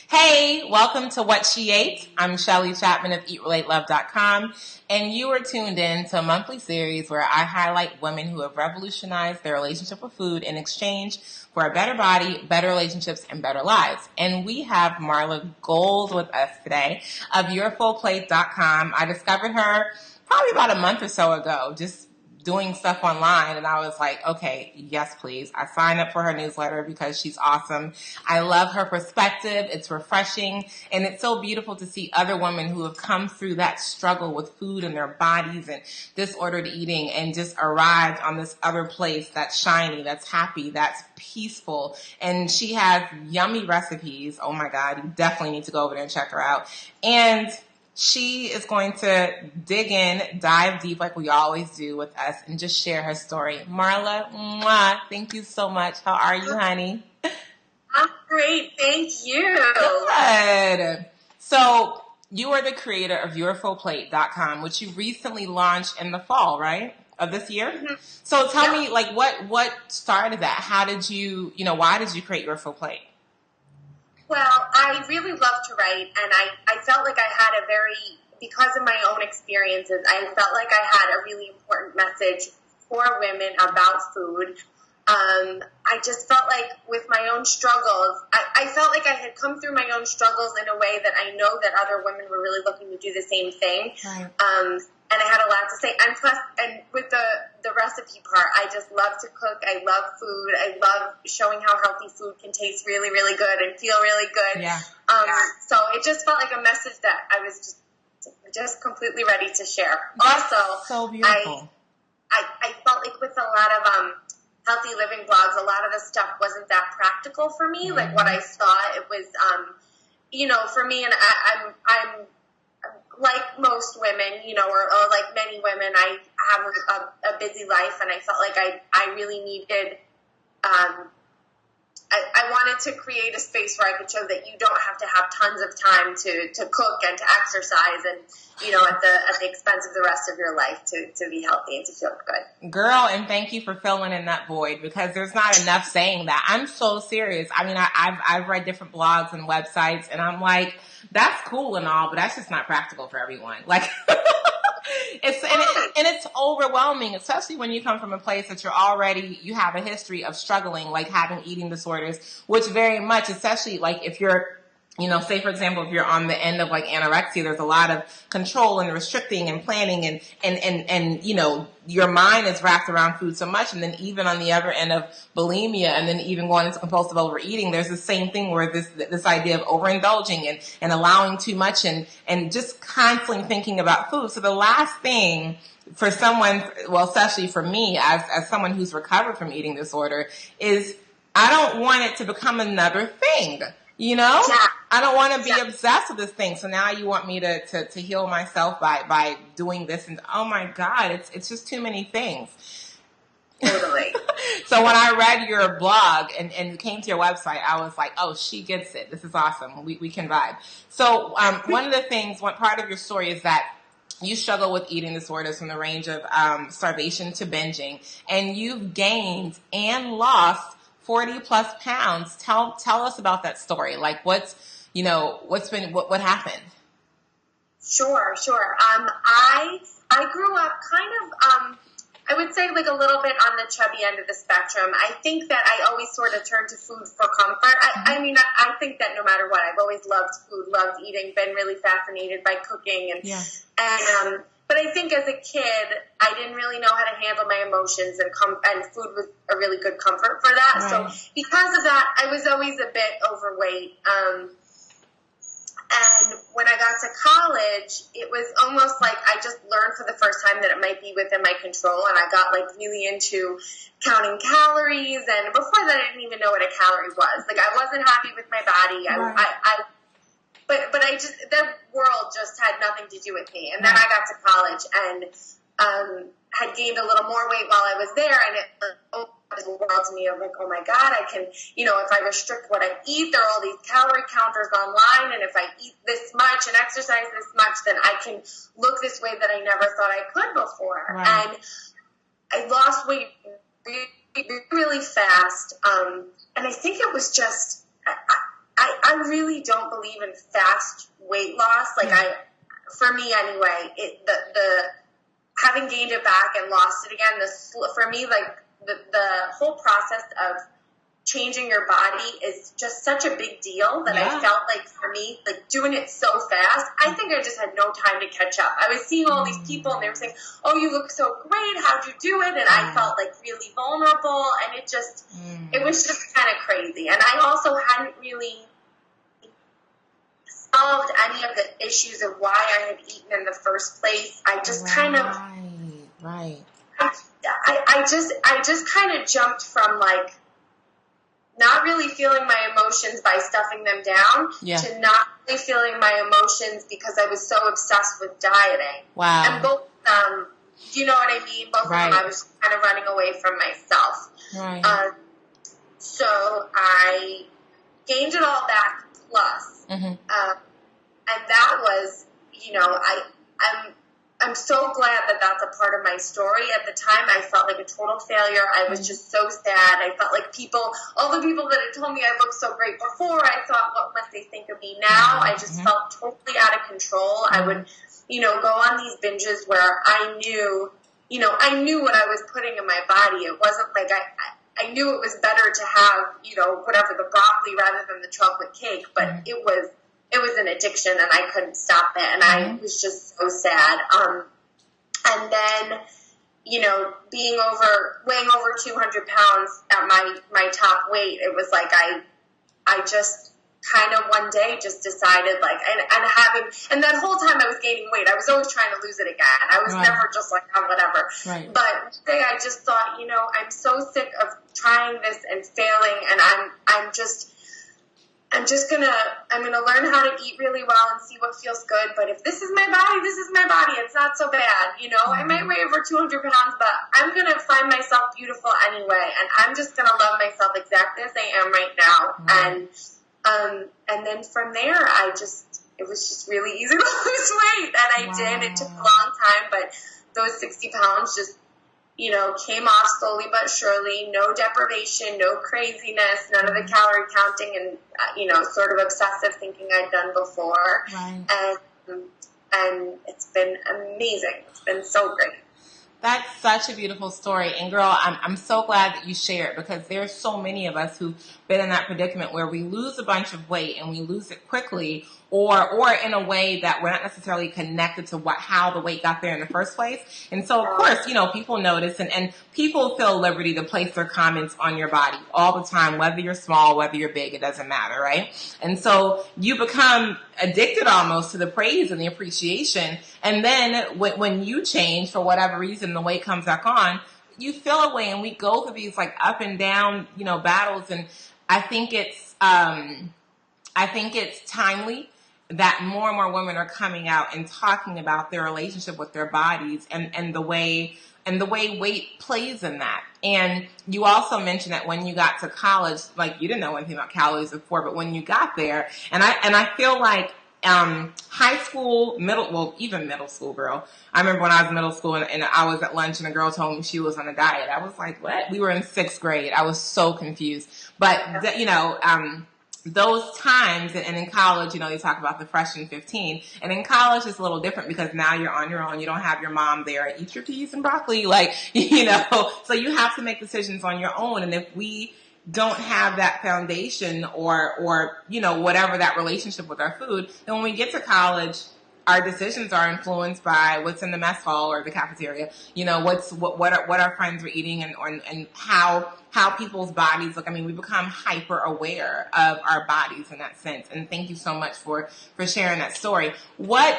Hey, welcome to What She Ate. I'm Shelley Chapman of EatRelateLove.com, and you are tuned in to a monthly series where I highlight women who have revolutionized their relationship with food in exchange for a better body, better relationships, and better lives. And we have Marla Golde with us today of YourFullPlate.com. I discovered her probably about a month or so ago, just doing stuff online, and I was like, okay, yes, please. I signed up for her newsletter because she's awesome. I love her perspective. It's refreshing, and it's so beautiful to see other women who have come through that struggle with food and their bodies and disordered eating and just arrived on this other place that's shiny, that's happy, that's peaceful. And she has yummy recipes. Oh my God, you definitely need to go over there and check her out. And she is going to dig in, dive deep like we always do with us, and just share her story. Marla, mwah, thank you so much. How are you, honey? I'm great, thank you. Good. So you are the creator of YourFullPlate.com, which you recently launched in the fall, right, of this year? Mm-hmm. So tell me, like, what started that? How did you, why did you create Your Full Plate? Well, I really love to write, and I felt like I had because of my own experiences, I felt like I had a really important message for women about food. I just felt like with my own struggles, I felt like I had come through my own struggles in a way that I know that other women were really looking to do the same thing. Right. And I had a lot to say. And with the recipe part, I just love to cook. I love food. I love showing how healthy food can taste really, really good and feel really good. Yeah. So it just felt like a message that I was just completely ready to share. That's also, so beautiful. I felt like with a lot of healthy living blogs, a lot of the stuff wasn't that practical for me. Mm-hmm. Like what I saw, it was, for me, and I'm like most women, or like many women, I have a busy life, and I felt like I really needed, I wanted to create a space where I could show that you don't have to have tons of time to cook and to exercise and, at the expense of the rest of your life to be healthy and to feel good. Girl, and thank you for filling in that void, because there's not enough saying that. I'm so serious. I mean, I've read different blogs and websites, and I'm like, that's cool and all, but that's just not practical for everyone. Like, it's overwhelming, especially when you come from a place that you have a history of struggling, like having eating disorders, which very much, especially like if you're, say for example, if you're on the end of like anorexia, there's a lot of control and restricting and planning and your mind is wrapped around food so much. And then even on the other end of bulimia and then even going into compulsive overeating, there's the same thing where this idea of overindulging and allowing too much and just constantly thinking about food. So the last thing for someone, well, especially for me as someone who's recovered from eating disorder, is I don't want it to become another thing. Yeah. I don't want to be obsessed with this thing. So now you want me to heal myself by doing this. And oh my God, it's just too many things. Totally. So when I read your blog and came to your website, I was like, oh, she gets it. This is awesome. We can vibe. So one part of your story is that you struggle with eating disorders from the range of starvation to binging, and you've gained and lost 40 plus pounds. Tell us about that story. Like what happened? Sure. I grew up kind of, I would say like a little bit on the chubby end of the spectrum. I think that I always sort of turned to food for comfort. I think that no matter what, I've always loved food, loved eating, been really fascinated by cooking but I think as a kid, I didn't really know how to handle my emotions, and food was a really good comfort for that. Right. So because of that, I was always a bit overweight. And when I got to college, it was almost like I just learned for the first time that it might be within my control, and I got like really into counting calories. And before that, I didn't even know what a calorie was. Like I wasn't happy with my body. Right. But I just, that world just had nothing to do with me. And then I got to college and had gained a little more weight while I was there, and it opened the world to me of like, oh my God, I can, if I restrict what I eat, there are all these calorie counters online, and if I eat this much and exercise this much, then I can look this way that I never thought I could before. Right. And I lost weight really, really fast. And I think it was just, I really don't believe in fast weight loss. Like for me anyway, the having gained it back and lost it again, for me, like the whole process of changing your body is just such a big deal that I felt like for me, like doing it so fast, I think I just had no time to catch up. I was seeing all these people and they were saying, oh, you look so great. How'd you do it? And I felt like really vulnerable, and it was just kind of crazy. And I also hadn't really solved any of the issues of why I had eaten in the first place. I just kind of, I just kind of jumped from like, not really feeling my emotions by stuffing them down to not really feeling my emotions because I was so obsessed with dieting. Wow. And both do you know what I mean? Both of them, I was kind of running away from myself. Right. So I gained it all back plus. And that was, you know, I'm so glad that that's a part of my story. At the time, I felt like a total failure. I was just so sad. I felt like all the people that had told me I looked so great before, I thought, what must they think of me now? I just felt totally out of control. I would, you know, go on these binges where I knew what I was putting in my body. It wasn't like I knew it was better to have, you know, whatever, the broccoli rather than the chocolate cake, but it was an addiction and I couldn't stop it. And I was just so sad. And then, you know, weighing over 200 pounds at my top weight, it was like, I just kind of one day just decided like, and that whole time I was gaining weight, I was always trying to lose it again. I was never just like, oh, whatever. Right. But one day I just thought, you know, I'm so sick of trying this and failing, and I'm gonna learn how to eat really well and see what feels good. But if this is my body, this is my body. It's not so bad, you know. I might weigh over 200 pounds, but I'm gonna find myself beautiful anyway, and I'm just gonna love myself exactly as I am right now. And then from there, it was just really easy to lose weight, and I did. It took a long time, but those 60 pounds just, you know, came off slowly but surely. No deprivation, no craziness, none of the calorie counting and, you know, sort of obsessive thinking I'd done before. Right. And it's been amazing. It's been so great. That's such a beautiful story. And girl, I'm so glad that you shared, because there's so many of us who've been in that predicament where we lose a bunch of weight and we lose it quickly, or in a way that we're not necessarily connected to how the weight got there in the first place. And so, of course, you know, people notice and people feel liberty to place their comments on your body all the time, whether you're small, whether you're big, it doesn't matter, right? And so you become addicted almost to the praise and the appreciation. And then when you change for whatever reason, the weight comes back on, you feel away, and we go through these like up and down, you know, battles. And I think it's timely that more and more women are coming out and talking about their relationship with their bodies and the way weight plays in that. And you also mentioned that when you got to college, like you didn't know anything about calories before, but when you got there, and I feel like high school, even middle school, girl. I remember when I was in middle school and I was at lunch and a girl told me she was on a diet. I was like, what? We were in 6th grade. I was so confused. But, you know, those times, and in college, you know, they talk about the freshman 15, and in college it's a little different because now you're on your own. You don't have your mom there. Eat your peas and broccoli, like, you know, so you have to make decisions on your own. And if we don't have that foundation or, you know, whatever that relationship with our food, then when we get to college, our decisions are influenced by what's in the mess hall or the cafeteria. You know, what our friends are eating and how people's bodies look. I mean, we become hyper aware of our bodies in that sense. And thank you so much for sharing that story. What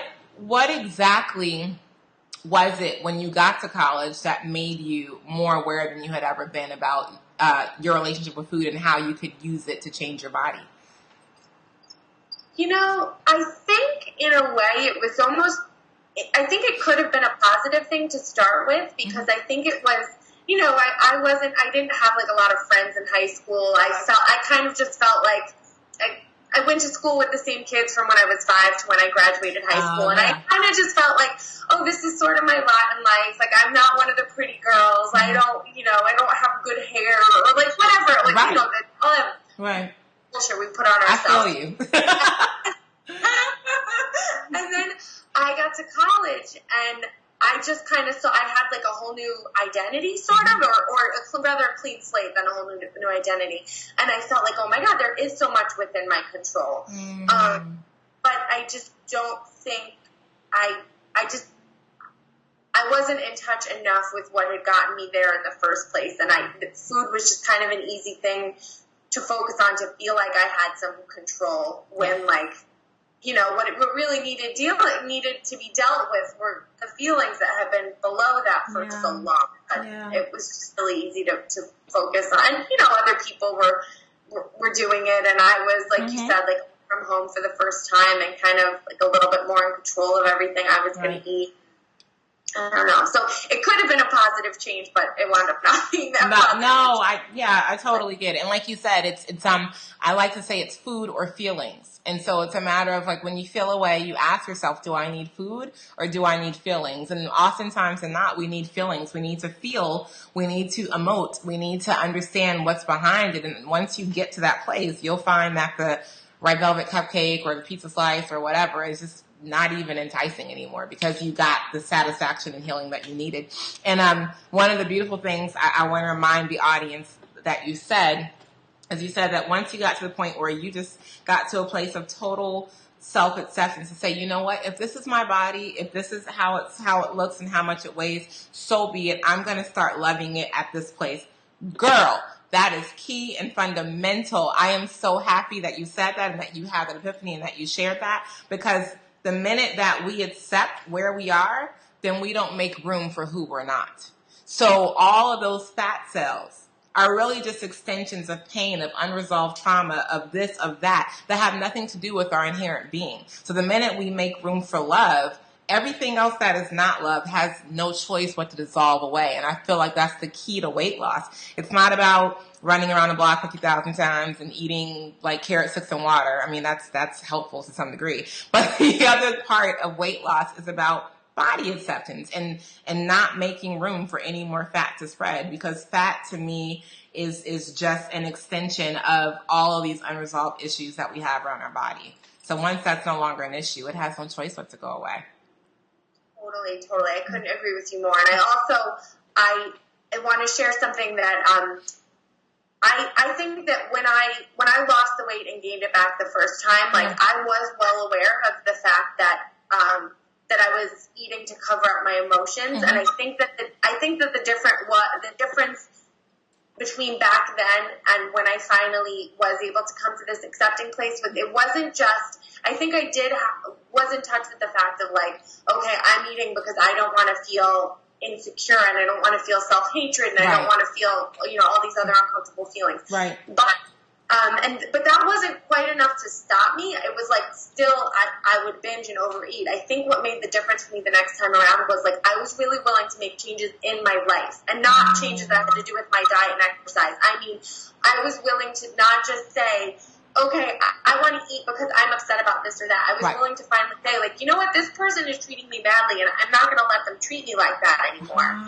exactly was it when you got to college that made you more aware than you had ever been about your relationship with food and how you could use it to change your body? You know, I think in a way it was I think it could have been a positive thing to start with, because I think it was, you know, I didn't have like a lot of friends in high school. I kind of just felt like I went to school with the same kids from when I was 5 to when I graduated high school. And I kind of just felt like, oh, this is sort of my lot in life. Like, I'm not one of the pretty girls. I don't have good hair or like whatever. Like, you know, all that. Right. bullshit we put on ourselves. I feel you. And then I got to college, and I just kind of saw I had like a whole new identity, sort of, or a rather clean slate than a whole new identity. And I felt like, oh my God, there is so much within my control. But I just don't think I wasn't in touch enough with what had gotten me there in the first place. And food was just kind of an easy thing to focus on, to feel like I had some control, when, like, you know, what really needed to be dealt with were the feelings that had been below that for so long. It was just really easy to focus on. And, you know, other people were doing it, and I was, like you said, like, from home for the first time, and kind of like a little bit more in control of everything I was going to eat. I don't know. So it could have been a positive change, but it wound up not being that positive. No, I totally get it. And like you said, it's I like to say it's food or feelings. And so it's a matter of, like, when you feel away, you ask yourself, do I need food or do I need feelings? And oftentimes than not, we need feelings. We need to feel. We need to emote. We need to understand what's behind it. And once you get to that place, you'll find that the red velvet cupcake or the pizza slice or whatever is just not even enticing anymore, because you got the satisfaction and healing that you needed. And one of the beautiful things I want to remind the audience that you said, as you said, that once you got to the point where you just got to a place of total self-acceptance to say, you know what, if this is my body, if this is how it looks and how much it weighs, so be it. I'm going to start loving it at this place. Girl, that is key and fundamental. I am so happy that you said that and that you had that epiphany and that you shared that, because the minute that we accept where we are, then we don't make room for who we're not. So all of those fat cells are really just extensions of pain, of unresolved trauma, of this, of that have nothing to do with our inherent being. So the minute we make room for love, everything else that is not love has no choice but to dissolve away. And I feel like that's the key to weight loss. It's not about running around the block 50,000 times and eating like carrot sticks and water. I mean, that's helpful to some degree. But the other part of weight loss is about body acceptance and not making room for any more fat to spread, because fat to me is just an extension of all of these unresolved issues that we have around our body. So once that's no longer an issue, it has no choice but to go away. Totally. I couldn't agree with you more. And I want to share something that I think that when I lost the weight and gained it back the first time, like, I was well aware of the fact that that I was eating to cover up my emotions, and I think that the difference between back then and when I finally was able to come to this accepting place, it wasn't just, I think I was in touch with the fact of, like, okay, I'm eating because I don't want to feel insecure, and I don't want to feel self-hatred, and I don't want to feel, all these other uncomfortable feelings. Right. But that wasn't quite enough to stop me. It was like, still, I would binge and overeat. I think what made the difference for me the next time around was, like, I was really willing to make changes in my life, and not changes that had to do with my diet and exercise. I mean, I was willing to not just say, okay, I want to eat because I'm upset about this or that. I was willing to finally say, like, you know what, this person is treating me badly, and I'm not going to let them treat me like that anymore.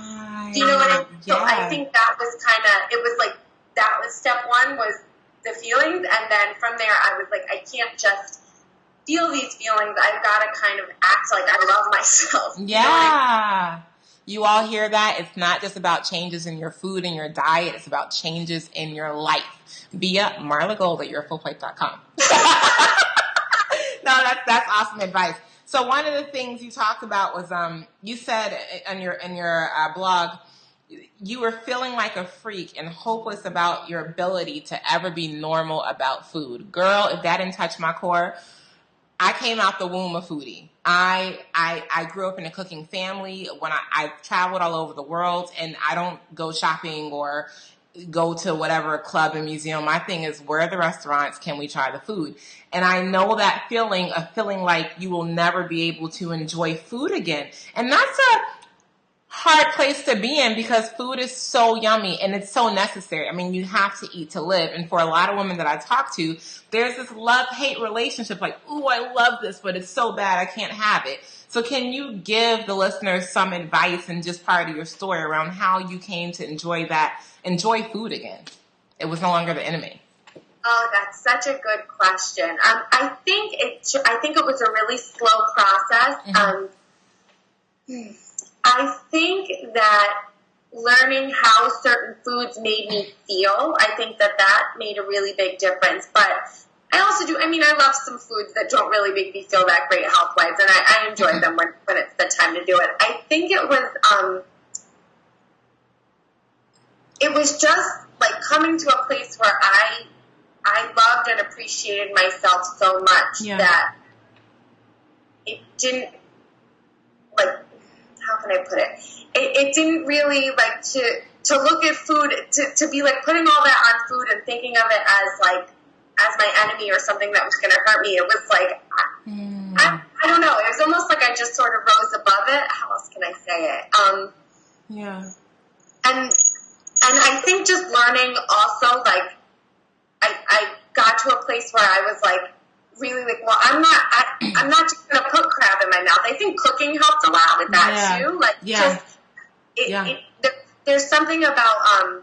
Do you know what I mean? So I think that was it was like, that was step one, was the feelings, and then from there I was like, I can't just feel these feelings. I've got to kind of act like I love myself. Yeah. You all hear that? It's not just about changes in your food and your diet. It's about changes in your life. Via Marla Golde at yourfullplate.com. No, that's awesome advice. So one of the things you talked about was, you said in your blog, you were feeling like a freak and hopeless about your ability to ever be normal about food. Girl, if that didn't touch my core, I came out the womb a foodie. I grew up in a cooking family. When I traveled all over the world, and I don't go shopping or go to whatever club and museum. My thing is, where are the restaurants? Can we try the food? And I know that feeling of feeling like you will never be able to enjoy food again. And that's a hard place to be in, because food is so yummy and it's so necessary. I mean, you have to eat to live. And for a lot of women that I talk to, there's this love-hate relationship, like, ooh, I love this, but it's so bad I can't have it. So can you give the listeners some advice and just part of your story around how you came to enjoy food again? It was no longer the enemy. Oh, that's such a good question. I think it was a really slow process. I think that learning how certain foods made me feel, I think that made a really big difference. But I also do, I love some foods that don't really make me feel that great health-wise, and I enjoy them when it's the time to do it. I think it was just like coming to a place where I loved and appreciated myself so much that it didn't, like, how can I put it? It didn't really, like, to look at food, to be, like, putting all that on food and thinking of it as my enemy or something that was going to hurt me. It was like, I don't know. It was almost like I just sort of rose above it. How else can I say it? And I think just learning also, like, I got to a place where I was like, really like, well, I'm not just going to put crab in my mouth. I think cooking helped a lot with that too. Like, there's something about,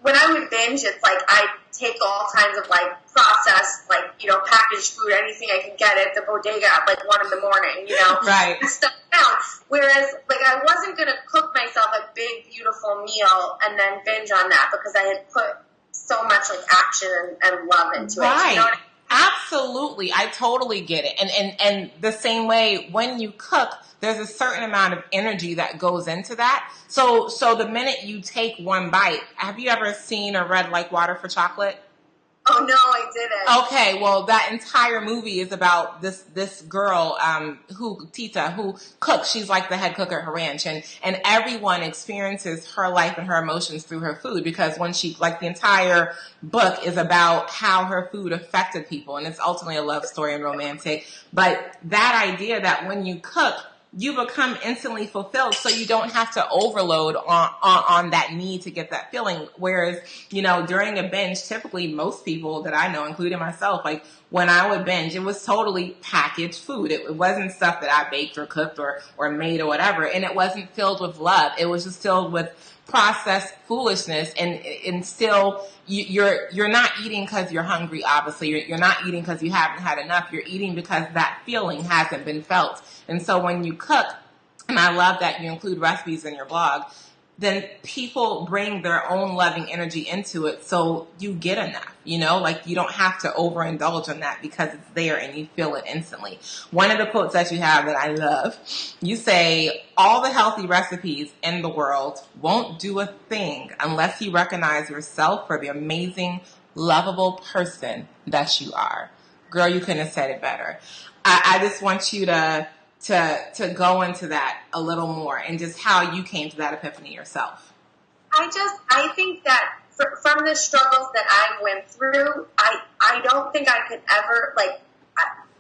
when I would binge, it's like I take all kinds of like processed, like, packaged food, anything I can get at the bodega at like 1 a.m, right? And stuff down. Whereas, like, I wasn't going to cook myself a big, beautiful meal and then binge on that because I had put so much like action and love into it. Right. You know what I mean? Absolutely. I totally get it. And the same way when you cook, there's a certain amount of energy that goes into that. So the minute you take one bite, have you ever seen or read Like Water for Chocolate? Oh, no, I didn't. Okay, well, that entire movie is about this girl, Tita, who cooks. She's like the head cook at her ranch, and everyone experiences her life and her emotions through her food, because when she, like, the entire book is about how her food affected people, and it's ultimately a love story and romantic. But that idea that when you cook, you become instantly fulfilled, so you don't have to overload on that need to get that feeling. Whereas, during a binge, typically most people that I know, including myself, like, when I would binge, it was totally packaged food. It wasn't stuff that I baked or cooked or made or whatever, and it wasn't filled with love. It was just filled with processed foolishness, and still you're not eating because you're hungry. Obviously, you're not eating because you haven't had enough. You're eating because that feeling hasn't been felt. And so when you cook, and I love that you include recipes in your blog, then people bring their own loving energy into it, so you get enough. Like, you don't have to overindulge on that because it's there and you feel it instantly. One of the quotes that you have that I love, you say, all the healthy recipes in the world won't do a thing unless you recognize yourself for the amazing, lovable person that you are. Girl, you couldn't have said it better. I just want you to go into that a little more, and just how you came to that epiphany yourself. I think that from the struggles that I went through, I don't think I could ever, like,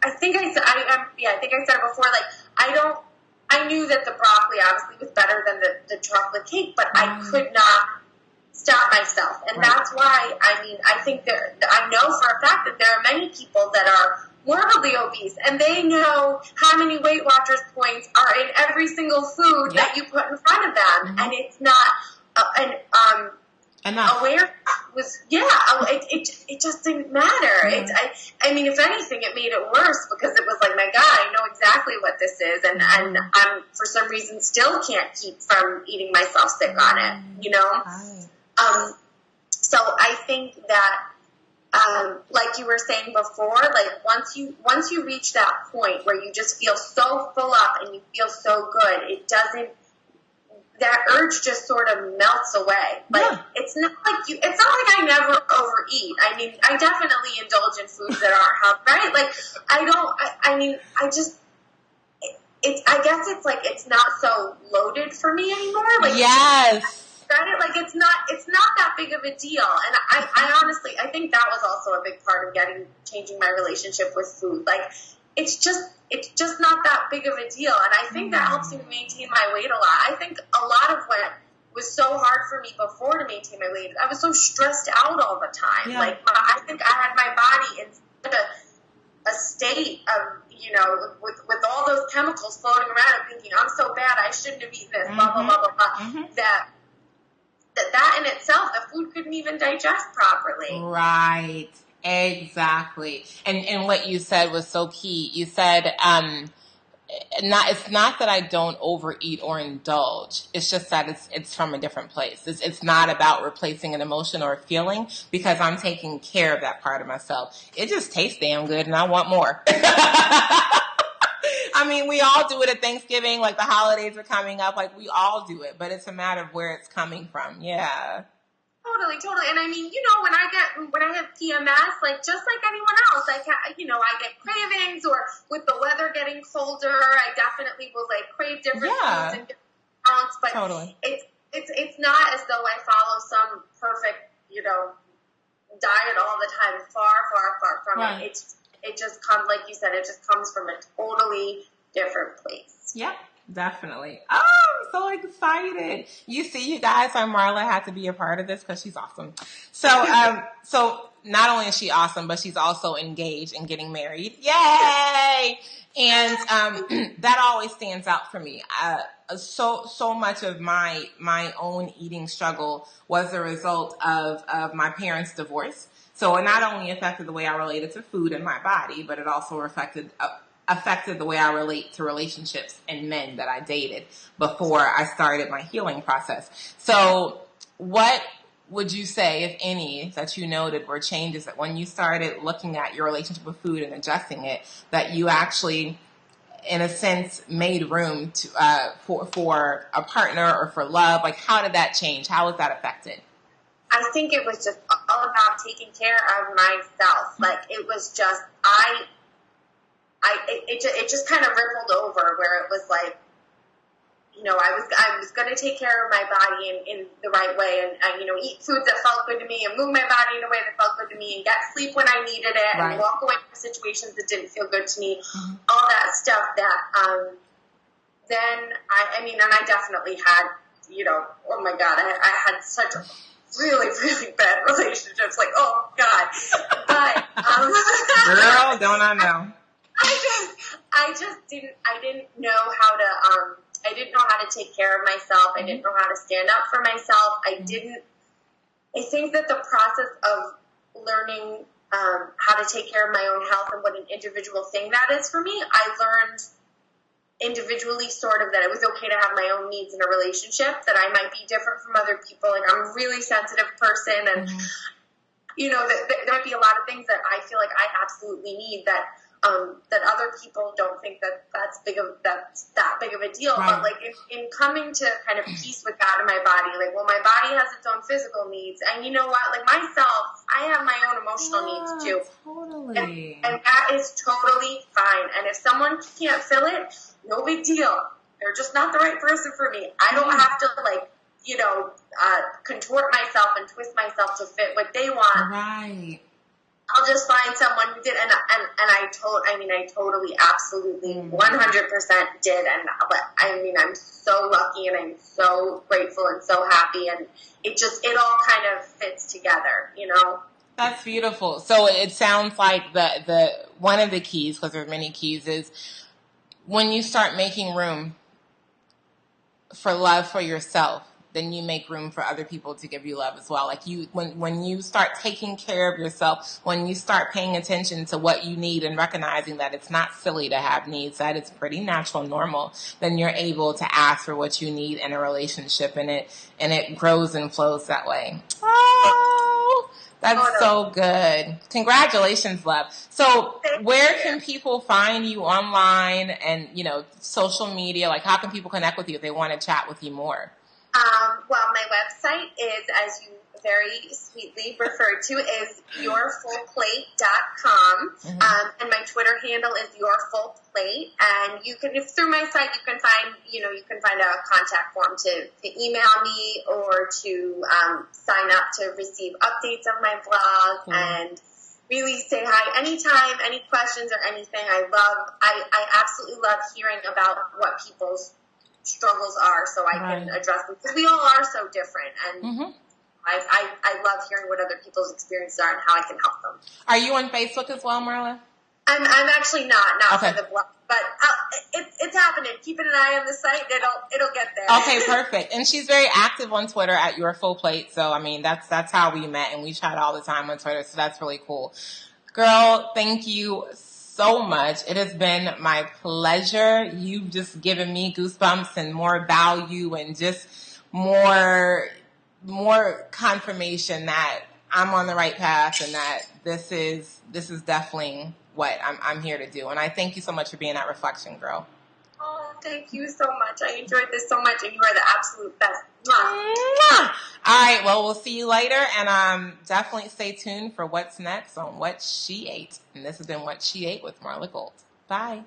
I think I said it before, like, I knew that the broccoli obviously was better than the chocolate cake, but I could not stop myself. And that's why, I think I know for a fact that there are many people that are morbidly obese, and they know how many Weight Watchers points are in every single food that you put in front of them, and it's not aware was it just didn't matter. If anything, it made it worse, because it was like, my God, I know exactly what this is, and I'm for some reason still can't keep from eating myself sick on it. So I think that. Like you were saying before, like, once you reach that point where you just feel so full up and you feel so good, that urge just sort of melts away. Like, it's not like I never overeat. I definitely indulge in foods that aren't healthy, right? Like, I guess it's like, it's not so loaded for me anymore. Like, yes. Like, it's not that big of a deal. And I honestly, I think that was also a big part of changing my relationship with food. Like, it's just not that big of a deal. And I think that helps me maintain my weight a lot. I think a lot of what was so hard for me before to maintain my weight, I was so stressed out all the time. Yeah. Like, I think I had my body in such a state of, with all those chemicals floating around and thinking, I'm so bad, I shouldn't have eaten this, blah, blah, blah, blah, blah, that that in itself, the food couldn't even digest properly. Right. Exactly. And what you said was so key. You said, it's not that I don't overeat or indulge. It's just that it's from a different place. It's not about replacing an emotion or a feeling, because I'm taking care of that part of myself. It just tastes damn good and I want more. I mean, we all do it at Thanksgiving, like the holidays are coming up, like we all do it, but it's a matter of where it's coming from. Yeah. Totally. And I mean, when I have PMS, like just like anyone else, I get cravings, or with the weather getting colder, I definitely will like crave different foods and different amounts. But totally. It's not as though I follow some perfect, diet all the time. Far from right. it. It just comes, like you said, it just comes from a totally different place. Yep. Definitely. Oh, I'm so excited. You see, you guys, why Marla had to be a part of this, because she's awesome. So, so not only is she awesome, but she's also engaged and getting married. Yay! And that always stands out for me. So much of my own eating struggle was a result of my parents' divorce. So it not only affected the way I related to food and my body, but it also affected the way I relate to relationships and men that I dated before I started my healing process. So what would you say, if any, that you noted were changes that when you started looking at your relationship with food and adjusting it, that you actually, in a sense, made room to, for a partner or for love? Like, how did that change? How was that affected? I think it was just all about taking care of myself. Like, it was just, it just kind of rippled over, where it was like, I was going to take care of my body in the right way, and eat foods that felt good to me, and move my body in a way that felt good to me, and get sleep when I needed it, right. and walk away from situations that didn't feel good to me. Mm-hmm. All that stuff that, then I definitely had, oh my God, I had such really, really bad relationships. Like, oh God. But, girl, don't I know? I didn't know how to, I didn't know how to take care of myself. I didn't know how to stand up for myself. I think that the process of learning, how to take care of my own health and what an individual thing that is for me, I learned individually sort of that it was okay to have my own needs in a relationship, that I might be different from other people. Like, I'm a really sensitive person, and, there might be a lot of things that I feel like I absolutely need that other people don't think that's that big of a deal. Right. But like in coming to kind of peace with that in my body, like, well, my body has its own physical needs, and you know what? Like, myself, I have my own emotional needs too. Totally. And that is totally fine. And if someone can't fill it, no big deal. They're just not the right person for me. I don't have to contort myself and twist myself to fit what they want. Right. I'll just find someone who did, and I totally, absolutely, 100% did, and I'm so lucky, and I'm so grateful and so happy, and it all kind of fits together, That's beautiful. So it sounds like the one of the keys, because there's many keys, is when you start making room for love for yourself, then you make room for other people to give you love as well. Like, when you start taking care of yourself, when you start paying attention to what you need and recognizing that it's not silly to have needs, that it's pretty natural and normal, then you're able to ask for what you need in a relationship, and it grows and flows that way. Oh, that's so good. Congratulations, love. So where can people find you online and, social media? Like, how can people connect with you if they want to chat with you more? Well, my website is, as you very sweetly referred to, is yourfullplate.com. Mm-hmm. And my Twitter handle is yourfullplate. And through my site, you can find a contact form to email me, or to sign up to receive updates of my blog, and really say hi anytime, any questions or anything. I absolutely love hearing about what people's struggles are, so I can address them, because we all are so different, and I love hearing what other people's experiences are and how I can help them. Are you on Facebook as well, Marla? I'm actually not Okay. for the blog, but it's happening. Keeping an eye on the site, it'll get there. Okay, perfect. And she's very active on Twitter at Your Full Plate. So, I mean, that's how we met, and we chat all the time on Twitter. So that's really cool. Girl, thank you so much. It has been my pleasure. You've just given me goosebumps and more value and just more confirmation that I'm on the right path and that this is definitely what I'm here to do. And I thank you so much for being that reflection, girl. Oh, thank you so much. I enjoyed this so much, and you are the absolute best. All right, well, we'll see you later, and definitely stay tuned for what's next on What She Ate. And this has been What She Ate with Marla Golde. Bye.